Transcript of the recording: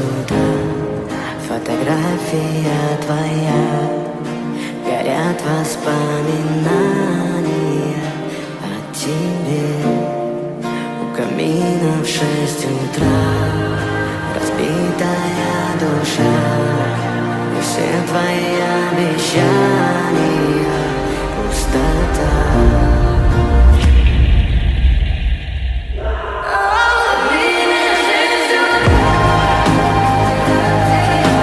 утра, фотография твоя, горят воспоминания о тебе. У камина в 6 утра